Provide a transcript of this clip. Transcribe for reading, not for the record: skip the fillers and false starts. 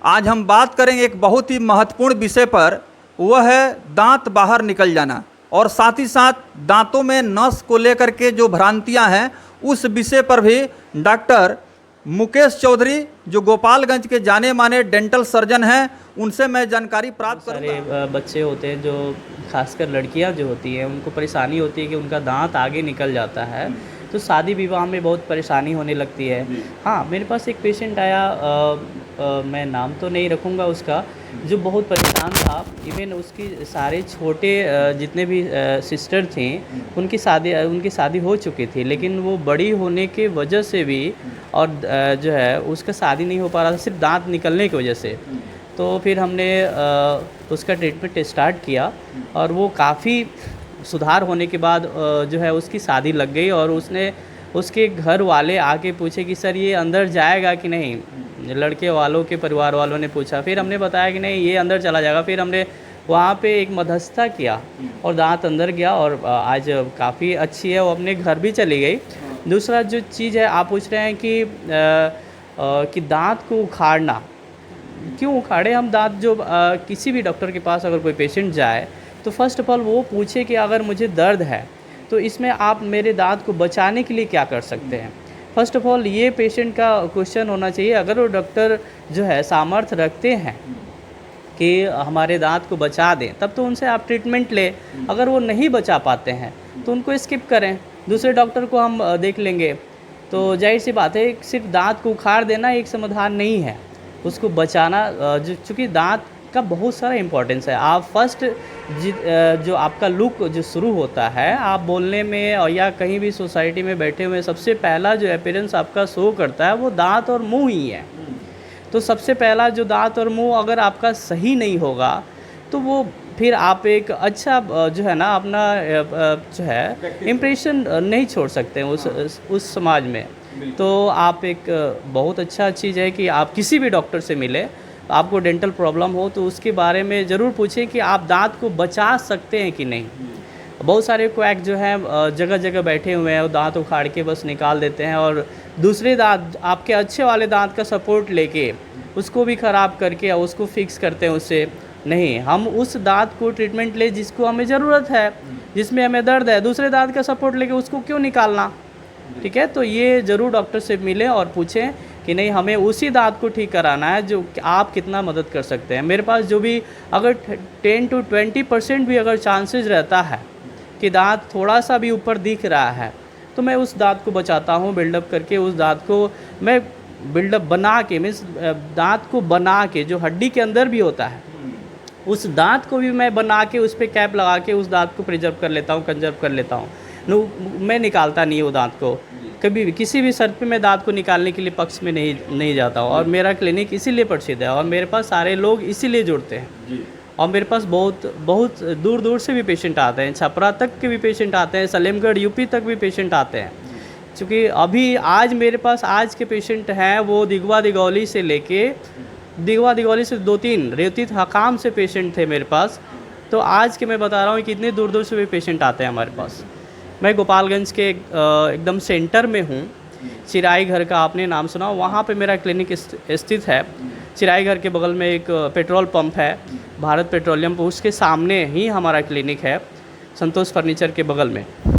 आज हम बात करेंगे एक बहुत ही महत्वपूर्ण विषय पर, वह है दांत बाहर निकल जाना और साथ ही साथ दांतों में नस को लेकर के जो भ्रांतियां हैं उस विषय पर भी डॉक्टर मुकेश चौधरी जो गोपालगंज के जाने माने डेंटल सर्जन हैं, उनसे मैं जानकारी प्राप्त करूंगा। सारे बच्चे होते हैं जो खासकर लड़कियां जो होती हैं उनको परेशानी होती है कि उनका दांत आगे निकल जाता है, तो शादी विवाह में बहुत परेशानी होने लगती है। हाँ, मेरे पास एक पेशेंट आया, मैं नाम तो नहीं रखूँगा उसका, जो बहुत परेशान था। इवन उसकी सारे छोटे जितने भी सिस्टर थी उनकी शादी हो चुकी थी, लेकिन वो बड़ी होने के वजह से भी और जो है उसका शादी नहीं हो पा रहा था सिर्फ दांत निकलने की वजह से। तो फिर हमने उसका ट्रीटमेंट स्टार्ट किया और वो काफ़ी सुधार होने के बाद जो है उसकी शादी लग गई। और उसके घर वाले आके पूछे कि सर ये अंदर जाएगा कि नहीं, लड़के वालों के परिवार वालों ने पूछा। फिर हमने बताया कि नहीं ये अंदर चला जाएगा। फिर हमने वहाँ पे एक मध्यस्थता किया और दांत अंदर गया और आज काफ़ी अच्छी है, वो अपने घर भी चली गई। दूसरा जो चीज़ है, आप पूछ रहे हैं कि दांत को उखाड़ना क्यों उखाड़े हम दांत। जो किसी भी डॉक्टर के पास अगर कोई पेशेंट जाए तो फर्स्ट ऑफ ऑल वो पूछे कि अगर मुझे दर्द है तो इसमें आप मेरे दांत को बचाने के लिए क्या कर सकते हैं। फर्स्ट ऑफ ऑल ये पेशेंट का क्वेश्चन होना चाहिए। अगर वो डॉक्टर जो है सामर्थ्य रखते हैं कि हमारे दांत को बचा दें, तब तो उनसे आप ट्रीटमेंट लें। अगर वो नहीं बचा पाते हैं तो उनको स्किप करें, दूसरे डॉक्टर को हम देख लेंगे। तो जाहिर सी बात है, सिर्फ दांत को उखाड़ देना एक समाधान नहीं है, उसको बचाना चूँकि दांत का बहुत सारा इम्पोर्टेंस है। आप फर्स्ट जो आपका लुक जो शुरू होता है, आप बोलने में और या कहीं भी सोसाइटी में बैठे हुए सबसे पहला जो अपीयरेंस आपका शो करता है वो दांत और मुंह ही है। तो सबसे पहला जो दांत और मुंह अगर आपका सही नहीं होगा तो वो फिर आप एक अच्छा जो है ना अपना जो है इम्प्रेशन नहीं छोड़ सकते हैं उस समाज में। तो आप एक बहुत अच्छा चीज़ है कि आप किसी भी डॉक्टर से मिले, आपको डेंटल प्रॉब्लम हो तो उसके बारे में ज़रूर पूछें कि आप दांत को बचा सकते हैं कि नहीं। बहुत सारे क्वैक जो हैं जगह जगह बैठे हुए हैं, वो दांत उखाड़ के बस निकाल देते हैं और दूसरे दांत आपके अच्छे वाले दांत का सपोर्ट लेके उसको भी ख़राब करके उसको फिक्स करते हैं उससे। नहीं, हम उस दांत को ट्रीटमेंट ले जिसको हमें ज़रूरत है, जिसमें हमें दर्द है, दूसरे दांत का सपोर्ट लेके उसको क्यों निकालना। ठीक है, तो ये ज़रूर डॉक्टर से मिलें और पूछें कि नहीं हमें उसी दांत को ठीक कराना है जो आप कितना मदद कर सकते हैं। मेरे पास जो भी अगर 10 to 20% भी अगर चांसेस रहता है कि दांत थोड़ा सा भी ऊपर दिख रहा है तो मैं उस दांत को बचाता हूँ। बिल्डअप करके उस दांत को मैं बिल्डअप बना के, मीन्स दांत को बना के जो हड्डी के अंदर भी होता है उस दांत को भी मैं बना के उस पर कैप लगा के उस दांत को प्रिजर्व कर लेता हूँ, कंजर्व कर लेता हूँ। मैं निकालता नहीं हूँ दांत को कभी भी। किसी भी सर पे मैं दांत को निकालने के लिए पक्ष में नहीं जाता हूँ। और मेरा क्लिनिक इसीलिए प्रसिद्ध है और मेरे पास सारे लोग इसीलिए जुड़ते हैं। और मेरे पास बहुत दूर दूर से भी पेशेंट आते हैं, छपरा तक के भी पेशेंट आते हैं, सलेमगढ़ यूपी तक भी पेशेंट आते हैं। क्योंकि अभी आज मेरे पास आज के पेशेंट हैं वो दिगवा दिगौली से 2-3 रेवती हकाम से पेशेंट थे मेरे पास। तो आज के मैं बता रहा हूँ कि इतने दूर दूर से भी पेशेंट आते हैं हमारे पास। मैं गोपालगंज के एकदम सेंटर में हूँ। चिराई घर का आपने नाम सुना, वहाँ पे मेरा क्लिनिक स्थित है। चिराई घर के बगल में एक पेट्रोल पंप है, भारत पेट्रोलियम, उसके सामने ही हमारा क्लिनिक है, संतोष फर्नीचर के बगल में।